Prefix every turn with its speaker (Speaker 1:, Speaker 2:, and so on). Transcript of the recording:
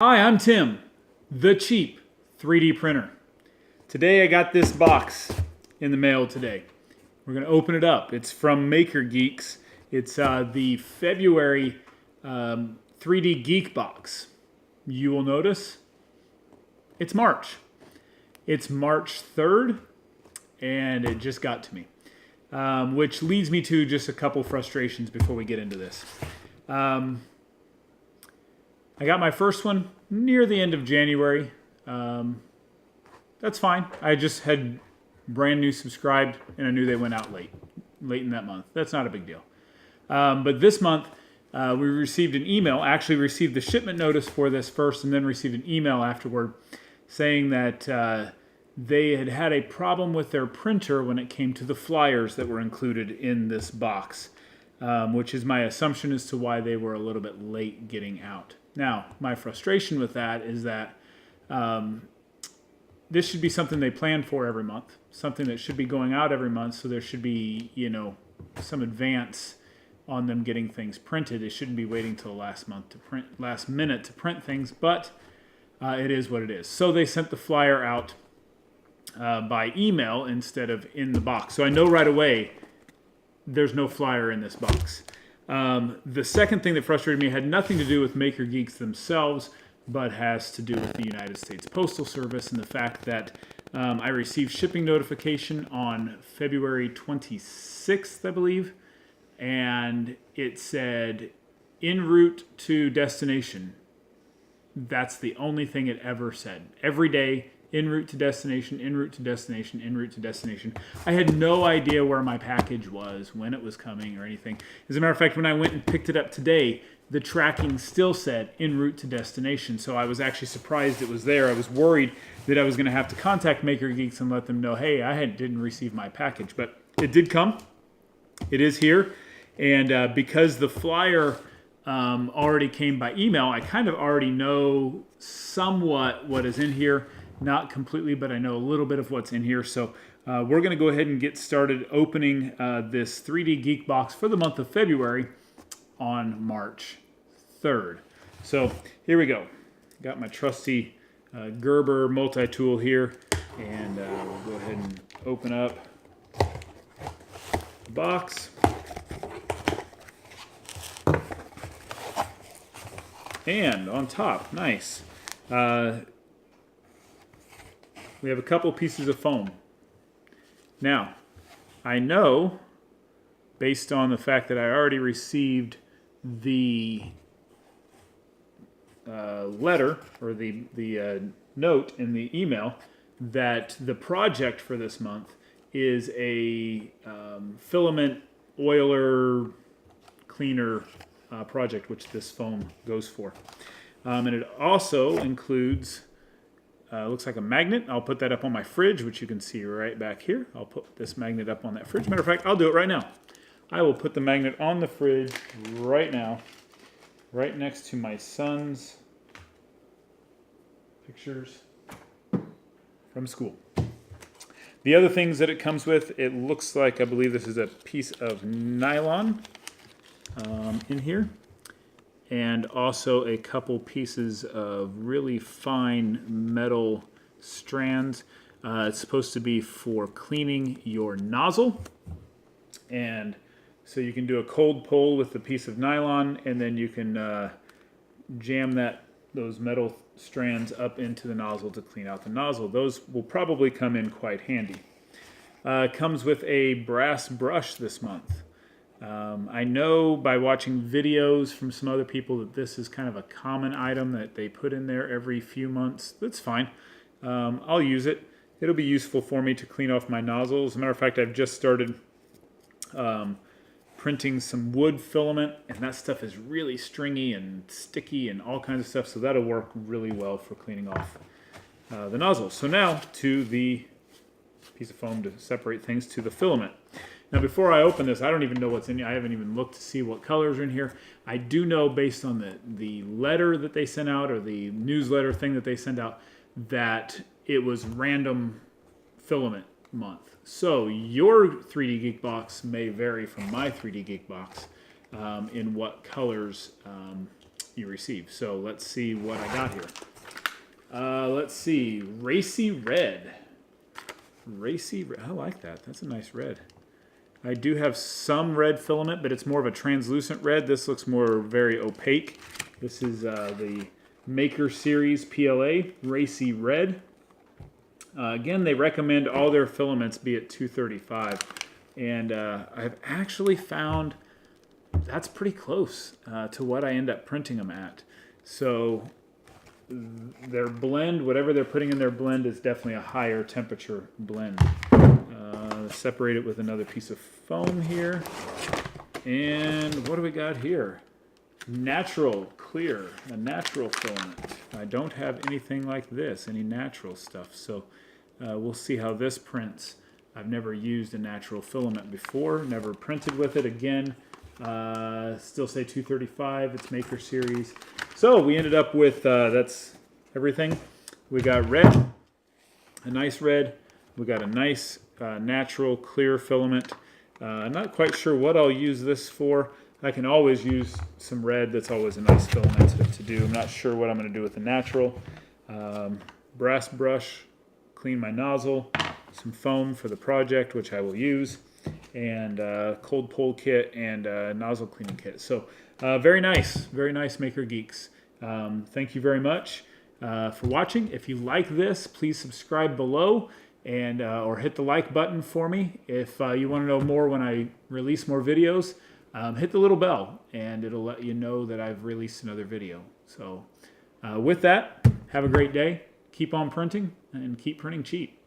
Speaker 1: Hi, I'm Tim, the cheap 3D printer. Today I got this box in the mail today. We're going to open it up. It's from Maker Geeks. It's the February 3D Geek Box. You will notice it's March. It's March 3rd, and it just got to me. Which leads me to just a couple frustrations before we get into this. I got my first one near the end of January. That's fine. I just had brand new subscribed, and I knew they went out late in that month. That's not a big deal. But this month, we received an email, actually received the shipment notice for this first, and then received an email afterward saying that they had had a problem with their printer when it came to the flyers that were included in this box, which is my assumption as to why they were a little bit late getting out. Now, my frustration with that is that this should be something they plan for every month, something that should be going out every month, so there should be, some advance on them getting things printed. They shouldn't be waiting till last minute to print things, but it is what it is. So they sent the flyer out by email instead of in the box. So I know right away there's no flyer in this box. The second thing that frustrated me had nothing to do with Maker Geeks themselves, but has to do with the United States Postal Service and the fact that I received shipping notification on February 26th, I believe, and it said en route to destination. That's the only thing it ever said. Every day, en route to destination, en route to destination, en route to destination. I had no idea where my package was, when it was coming, or anything. As a matter of fact, when I went and picked it up today, the tracking still said en route to destination. So I was actually surprised it was there. I was worried that I was going to have to contact Maker Geeks and let them know, hey, didn't receive my package. But it did come. It is here. And because the flyer already came by email, I kind of already know somewhat what is in here. Not completely, but I know a little bit of what's in here. So we're going to go ahead and get started opening this 3D Geek Box for the month of February on March 3rd. So here we go. Got my trusty Gerber multi-tool here, and we'll go ahead and open up the box. And on top, nice. We have a couple pieces of foam. Now, I know, based on the fact that I already received the letter or the note in the email, that the project for this month is a filament oiler cleaner project, which this foam goes for. And it also includes looks like a magnet. I'll put that up on my fridge, which you can see right back here. I'll put this magnet up on that fridge. Matter of fact, I'll do it right now. I will put the magnet on the fridge right now, right next to my son's pictures from school. The other things that it comes with, it looks like, I believe this is a piece of nylon in here. And also a couple pieces of really fine metal strands. It's supposed to be for cleaning your nozzle. And so you can do a cold pull with the piece of nylon, and then you can jam those metal strands up into the nozzle to clean out the nozzle. Those will probably come in quite handy. It comes with a brass brush this month. I know by watching videos from some other people that this is kind of a common item that they put in there every few months. That's fine. I'll use it. It'll be useful for me to clean off my nozzles. As a matter of fact, I've just started printing some wood filament, and that stuff is really stringy and sticky and all kinds of stuff, so that'll work really well for cleaning off the nozzle. So now to the piece of foam to separate things, to the filament. Now, before I open this, I don't even know what's in here. I haven't even looked to see what colors are in here. I do know, based on the letter that they sent out, or the newsletter thing that they sent out, that it was random filament month. So your 3D Geek Box may vary from my 3D Geek Box in what colors you receive. So let's see what I got here. Let's see, Racy Red. Racy Red, I like that. That's a nice red. I do have some red filament, but it's more of a translucent red. This looks more very opaque. This is the Maker Series PLA Racy Red. Again, they recommend all their filaments be at 235. And I've actually found that's pretty close to what I end up printing them at. So their blend, whatever they're putting in their blend, is definitely a higher temperature blend. Separate it with another piece of foam here. And what do we got here? Natural clear, a natural filament. I don't have anything like this, any natural stuff. So we'll see how this prints. I've never used a natural filament before, never printed with it. Again, still say 235, it's Maker Series. So we ended up with, that's everything. We got red, a nice red. We got a nice natural clear filament. I'm not quite sure what I'll use this for. I can always use some red. That's always a nice filament to do. I'm not sure what I'm going to do with the natural. Brass brush, clean my nozzle, some foam for the project, which I will use, and cold pull kit and nozzle cleaning kit. So very nice Maker Geeks. Thank you very much for watching. If you like this, please subscribe below and or hit the like button for me. If you want to know more when I release more videos, hit the little bell and it'll let you know that I've released another video. So with that, have a great day. Keep on printing and keep printing cheap.